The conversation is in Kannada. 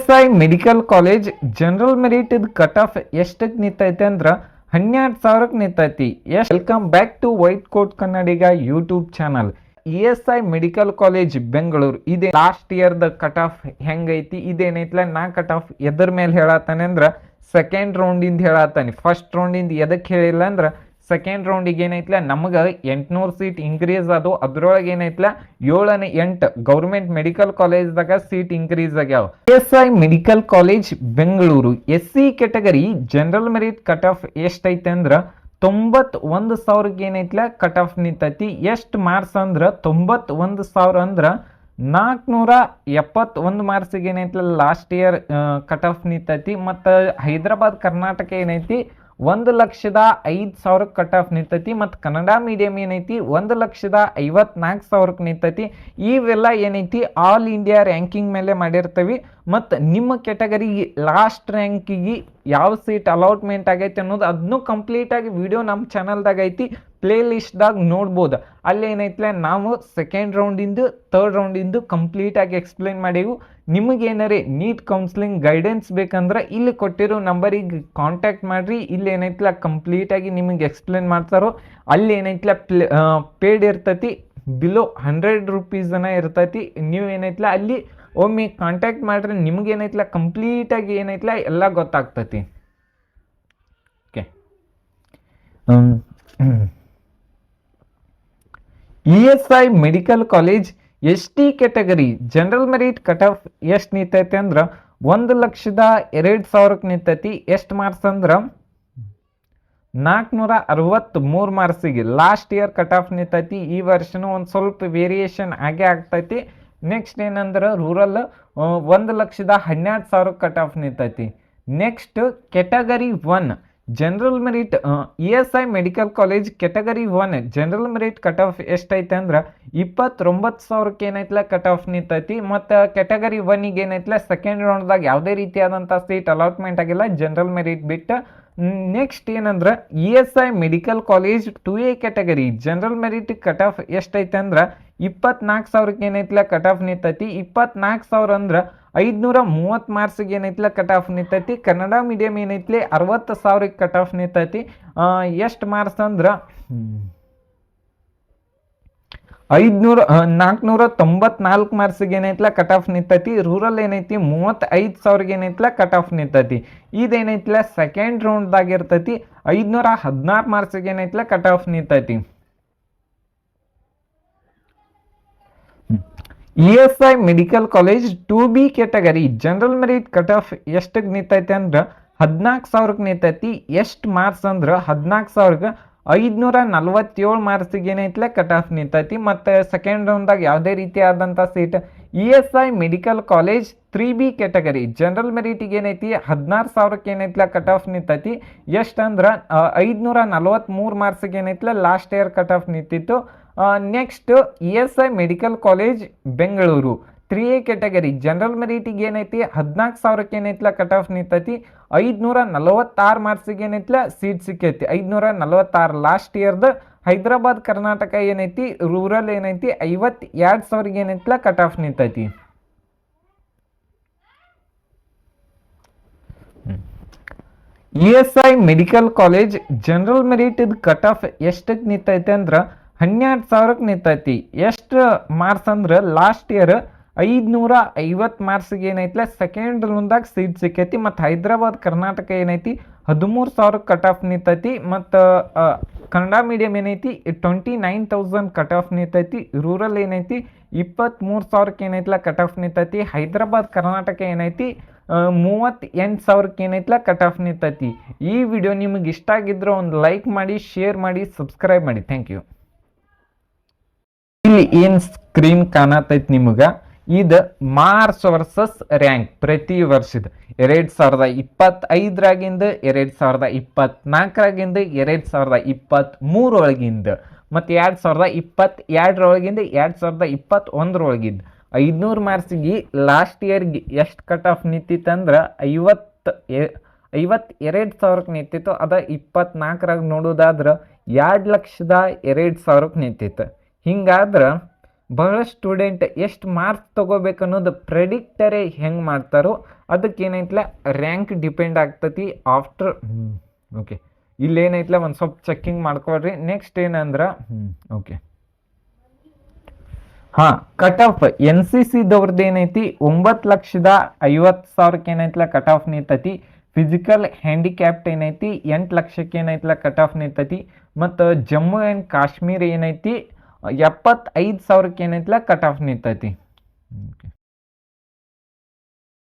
ESI medical college general merit cut off ಎಷ್ಟಕ್ಕೆ ನಿಂತೈತೆ ಅಂದ್ರೆ 12,000ಕ್ಕೆ ನಿಂತೈತಿ. Welcome back to white coat Kannadiga YouTube channel. ESI medical college Bengaluru ಇದೇ ಲಾಸ್ಟ್ ಇಯರ್ದ ಕಟ್ ಆಫ್ ಹೆಂಗೈತಿ, ಇದೇನೈತ್ಲ ನಾ ಕಟ್ ಆಫ್ ಎದ್ರ ಮೇಲೆ ಹೇಳತ್ತಾನೆ ಅಂದ್ರೆ ಸೆಕೆಂಡ್ ರೌಂಡಿಂದ ಹೇಳತ್ತಾನೆ. ಫಸ್ಟ್ ರೌಂಡಿಂದ ಎದಕ್ಕೆ ಹೇಳಿಲ್ಲ ಅಂದ್ರೆ ಸೆಕೆಂಡ್ ರೌಂಡಿಗೆ ಏನೈತ್ಲ ನಮಗೆ 800 ಸೀಟ್ ಇನ್ಕ್ರೀಸ್ ಅದು. ಅದ್ರೊಳಗೆ ಏನೈತ್ಲ 7ನೇ 8 ಗೌರ್ಮೆಂಟ್ ಮೆಡಿಕಲ್ ಕಾಲೇಜ್ದಾಗ ಸೀಟ್ ಇನ್ಕ್ರೀಸ್ ಆಗ್ಯಾವ. ESI medical college Bengaluru SC category general merit cut of ಎಷ್ಟೈತೆ ಅಂದ್ರೆ 91,000ಕ್ಕೆ ಏನೈತ್ಲ ಕಟ್ ಆಫ್ ನಿಂತೈತಿ. ಎಷ್ಟು ಮಾರ್ಕ್ಸ್ ಅಂದ್ರೆ 91,000 ಅಂದ್ರೆ 471 ಮಾರ್ಕ್ಸಿಗೆ ಏನೈತಿ ಲಾಸ್ಟ್ ಇಯರ್ ಕಟ್ ಆಫ್ ನಿಂತೈತಿ. ಮತ್ತು ಹೈದರಾಬಾದ್ ಕರ್ನಾಟಕ ಏನೈತಿ 1,05,000 ಕಟ್ ಆಫ್ ನಿಂತೈತಿ. ಮತ್ತು ಕನ್ನಡ ಮೀಡಿಯಂ ಏನೈತಿ 1,54,000ಕ್ಕೆ ನಿಂತೈತಿ. ಇವೆಲ್ಲ ಏನೈತಿ ಆಲ್ ಇಂಡಿಯಾ ರ್ಯಾಂಕಿಂಗ್ ಮೇಲೆ ಮಾಡಿರ್ತೀವಿ. ಮತ್ತು ನಿಮ್ಮ ಕ್ಯಾಟಗರಿಗೆ ಲಾಸ್ಟ್ ರ್ಯಾಂಕಿಗೆ ಯಾವ ಸೀಟ್ ಅಲಾಟ್ಮೆಂಟ್ ಆಗೈತೆ ಅನ್ನೋದು ಅದನ್ನು ಕಂಪ್ಲೀಟಾಗಿ ವಿಡಿಯೋ ನಮ್ಮ ಚಾನಲ್ದಾಗ ಐತಿ, ಪ್ಲೇ ಲಿಸ್ಟ್ದಾಗ ನೋಡ್ಬೋದು. ಅಲ್ಲಿ ಏನೈತ್ಲೆ ನಾವು ಸೆಕೆಂಡ್ ರೌಂಡಿಂದು ಥರ್ಡ್ ರೌಂಡಿಂದು ಕಂಪ್ಲೀಟಾಗಿ ಎಕ್ಸ್ಪ್ಲೇನ್ ಮಾಡೀವಿ. ನಿಮಗೇನಾರೇ ನೀಟ್ ಕೌನ್ಸಿಲಿಂಗ್ ಗೈಡೆನ್ಸ್ ಬೇಕಂದ್ರೆ ಇಲ್ಲಿ ಕೊಟ್ಟಿರೋ ನಂಬರಿಗೆ ಕಾಂಟ್ಯಾಕ್ಟ್ ಮಾಡಿರಿ. ಇಲ್ಲಿ ಏನೈತ್ಲ ಕಂಪ್ಲೀಟಾಗಿ ನಿಮಗೆ ಎಕ್ಸ್ಪ್ಲೇನ್ ಮಾಡ್ತಾರೋ. ಅಲ್ಲಿ ಏನೈತ್ಲ ಪೇಡ್ ಇರ್ತೈತಿ, ಬಿಲೋ 100 ರೂಪೀಸನ ಇರ್ತೈತಿ. ನೀವು ಏನೈತ್ಲ ಅಲ್ಲಿ ಒಮ್ಮೆ ಕಾಂಟ್ಯಾಕ್ಟ್ ಮಾಡಿದ್ರೆ ನಿಮಗೇನೈತ್ಲ ಕಂಪ್ಲೀಟಾಗಿ ಏನೈತ್ಲ ಎಲ್ಲ ಗೊತ್ತಾಗ್ತೈತಿ. Okay, ESI medical college ST category general merit cut off ಎಷ್ಟು ನಿಂತೈತೆ ಅಂದ್ರೆ 1,02,000ಕ್ಕೆ ನಿಂತೈತಿ. ಎಷ್ಟು ಮಾರ್ಕ್ಸ್ ಅಂದ್ರೆ 463 ಮಾರ್ಕ್ಸಿಗೆ ಲಾಸ್ಟ್ ಇಯರ್ ಕಟ್ ಆಫ್ ನಿಂತೈತಿ. ಈ ವರ್ಷನೂ ಒಂದು ಸ್ವಲ್ಪ ವೇರಿಯೇಷನ್ ಆಗೇ ಆಗ್ತೈತಿ. ನೆಕ್ಸ್ಟ್ ಏನಂದ್ರೆ ರೂರಲ್ 1,12,000 ಕಟ್ ಆಫ್ ನಿಂತೈತಿ. Next category 1 general merit ESI medical college category 1 general merit cut of ಎಷ್ಟೈತೆ ಅಂದ್ರೆ 29,000ಕ್ಕೆ ಏನೈತ್ಲ ಕಟ್ ಆಫ್ ನಿಂತೈತಿ. ಮತ್ತು ಕ್ಯಾಟಗರಿ 1ಗೆ ಏನೈತ್ಲ ಸೆಕೆಂಡ್ ರೌಂಡ್ದಾಗ ಯಾವುದೇ ರೀತಿಯಾದಂಥ ಸೀಟ್ ಅಲಾಟ್ಮೆಂಟ್ ಆಗಿಲ್ಲ ಜನರಲ್ ಮೆರಿಟ್ ಬಿಟ್ಟು. ನೆಕ್ಸ್ಟ್ ಏನಂದ್ರೆ ESI medical college 2A category general merit cut of ಎಷ್ಟೈತೆ ಅಂದ್ರೆ 24,000ಕ್ಕೆ ಏನೈತ್ಲ ಕಟ್ ಆಫ್ ನಿಂತೈತಿ. 24,000 ಅಂದ್ರೆ 530 ಮಾರ್ಕ್ಸಿಗೆ ಏನೈತ್ಲ ಕಟ್ ಆಫ್ ನಿಂತೈತಿ. ಕನ್ನಡ ಮೀಡಿಯಂ ಏನೈತ್ಲಿ 60,000ಕ್ಕೆ ಕಟ್ ಆಫ್ ನಿಂತೈತಿ. ಎಷ್ಟು ಮಾರ್ಕ್ಸ್ ಅಂದ್ರೆ 494 ಮಾರ್ಕ್ಸಿಗೆ ಏನೈತ್ಲ ಕಟ್ ಆಫ್ ನಿಂತೈತಿ. ರೂರಲ್ ಏನೈತಿ 35,000ಗೆ ಏನೈತ್ಲ ಕಟ್ ಆಫ್ ನಿಂತೈತಿ. ಇದೇನೈತ್ಲ ಸೆಕೆಂಡ್ ರೌಂಡ್ದಾಗ ಇರ್ತೈತಿ. 516 ಮಾರ್ಕ್ಸಿಗೆ ಏನೈತ್ಲ ಕಟ್ ಆಫ್ ನಿಂತೈತಿ. ESI medical college 2B category general merit cut off ಎಷ್ಟಕ್ಕೆ ನಿಂತೈತೆ ಅಂದ್ರೆ 14,000ಕ್ಕೆ ನಿಂತೈತಿ. ಎಷ್ಟು ಮಾರ್ಕ್ಸ್ ಅಂದ್ರೆ 14,000ಕ್ಕೆ 547 ಮಾರ್ಕ್ಸಿಗೆ ಏನೈತ್ಲೆ ಕಟ್ ಆಫ್ ನಿಂತೈತಿ. ಮತ್ತು ಸೆಕೆಂಡ್ ರೌಂಡ್ದಾಗ ಯಾವುದೇ ರೀತಿಯಾದಂಥ seat ESI medical college 3B category general ಮೆರಿಟಿಗೆ ಏನೈತಿ 16,000ಕ್ಕೆ ಏನೈತ್ಲ ಕಟ್ ಆಫ್ ನಿಂತೈತಿ. ಎಷ್ಟಂದ್ರೆ 543 ಮಾರ್ಕ್ಸಿಗೆ ಏನೈತ್ಲ ಲಾಸ್ಟ್ ಇಯರ್ ಕಟ್ ಆಫ್ ನಿಂತಿತ್ತು. Next ESI medical college Bengaluru 3A category general ಮೆರಿಟಿಗೆ ಏನೈತಿ 14,000ಕ್ಕೆ ಏನೈತ್ಲ ಕಟ್ ಆಫ್ ನಿಂತೈತಿ. 546 ಮಾರ್ಕ್ಸಿಗೆ ಏನೈತ್ಲ ಸೀಟ್ ಸಿಕ್ಕೈತಿ. 546 ಲಾಸ್ಟ್ ಇಯರ್ದು. ಹೈದರಾಬಾದ್ ಕರ್ನಾಟಕ ಏನೈತಿ ರೂರಲ್ ಏನೈತಿ 52,000ಗೆ ಏನೈತ್ಲ ಕಟ್ ಆಫ್ ನಿಂತೈತಿ. ESI medical college general merit cut off ಎಷ್ಟಕ್ಕೆ ನಿಂತೈತೆ ಅಂದ್ರೆ 12,000ಕ್ಕೆ ನಿಂತೈತಿ. ಎಷ್ಟು ಮಾರ್ಕ್ಸ್ ಅಂದ್ರೆ ಲಾಸ್ಟ್ ಇಯರ್ 550 ಮಾರ್ಕ್ಸಿಗೆ ಏನೈತ್ಲ ಸೆಕೆಂಡ್ ರೌಂಡ್ದಾಗ ಸೀಟ್ ಸಿಕ್ಕೈತಿ. ಮತ್ತು ಹೈದರಾಬಾದ್ ಕರ್ನಾಟಕ ಏನೈತಿ 13,000ಕ್ಕೆ ಕಟ್ ಆಫ್ ನಿಂತೈತಿ. ಮತ್ತು ಕನ್ನಡ ಮೀಡಿಯಂ ಏನೈತಿ 29,000 ಕಟ್ ಆಫ್ ನಿಂತೈತಿ. ರೂರಲ್ ಏನೈತಿ 23,000ಕ್ಕೆ ಏನೈತ್ಲ ಕಟ್ ಆಫ್ ನಿಂತೈತಿ. ಹೈದರಾಬಾದ್ ಕರ್ನಾಟಕ ಏನೈತಿ 38,000ಕ್ಕೆ ಏನೈತ್ಲ ಕಟ್ ಆಫ್ ನಿಂತೈತಿ. ಈ ವಿಡಿಯೋ ನಿಮಗೆ ಇಷ್ಟ ಆಗಿದ್ರೆ ಒಂದು ಲೈಕ್ ಮಾಡಿ, ಶೇರ್ ಮಾಡಿ, ಸಬ್ಸ್ಕ್ರೈಬ್ ಮಾಡಿ. Thank you. ಇಲ್ಲಿ ಏನು ಸ್ಕ್ರೀನ್ ಕಾಣತೈತಿ ನಿಮಗೆ, ಇದು ಮಾರ್ಕ್ಸ್ ವರ್ಸಸ್ ರ್ಯಾಂಕ್ ಪ್ರತಿ ವರ್ಷದ 2025ರಾಗಿಂದ 2024ರಾಗಿಂದ 2023 ಒಳಗಿಂದ ಮತ್ತು 2022ರೊಳಗಿಂದ 2021ರೊಳಗಿಂದ 500 ಮಾರ್ಕ್ಸಿಗೆ ಲಾಸ್ಟ್ ಇಯರ್ಗೆ ಎಷ್ಟು ಕಟ್ ಆಫ್ ನಿಂತಿತ್ತಂದ್ರೆ 52,000ಕ್ಕೆ ನಿಂತಿತ್ತು. ಅದು 24ರಾಗ ನೋಡೋದಾದ್ರೆ 2,02,000ಕ್ಕೆ ನಿಂತಿತ್ತು. ಹಿಂಗಾದ್ರೆ ಬಹಳಷ್ಟು ಸ್ಟೂಡೆಂಟ್ ಎಷ್ಟು ಮಾರ್ಕ್ಸ್ ತೊಗೋಬೇಕು ಅನ್ನೋದು ಪ್ರೆಡಿಕ್ಟರೇ ಹೆಂಗೆ ಮಾಡ್ತಾರೋ ಅದಕ್ಕೆ ಏನೈತ್ಲ ರ್ಯಾಂಕ್ ಡಿಪೆಂಡ್ ಆಗ್ತತಿ ಆಫ್ಟರ್ ಓಕೆ ಇಲ್ಲೇನೈತ್ಲ ಒಂದು ಸ್ವಲ್ಪ ಚೆಕ್ಕಿಂಗ್ ಮಾಡ್ಕೊಳ್ರಿ. ನೆಕ್ಸ್ಟ್ ಏನಂದ್ರೆ ಓಕೆ ಹಾಂ ಕಟ್ ಆಫ್ ಎನ್ ಸಿ ಸಿದವ್ರದ್ದು ಏನೈತಿ 9,50,000 ಏನೈತ್ಲ ಕಟ್ ಆಫ್ ನಿಂತತಿ. ಫಿಸಿಕಲ್ ಹ್ಯಾಂಡಿಕ್ಯಾಪ್ಟ್ ಏನೈತಿ 8 ಲಕ್ಷಕ್ಕೆ ಏನೈತ್ಲ ಕಟ್ ಆಫ್ ನಿಂತತಿ. ಮತ್ತು ಜಮ್ಮು ಆ್ಯಂಡ್ ಕಾಶ್ಮೀರ್ ಏನೈತಿ 75,000 ಏನೈತ್ಲ ಕಟ್ ಆಫ್ ನಿಂತತಿ. ಓಕೆ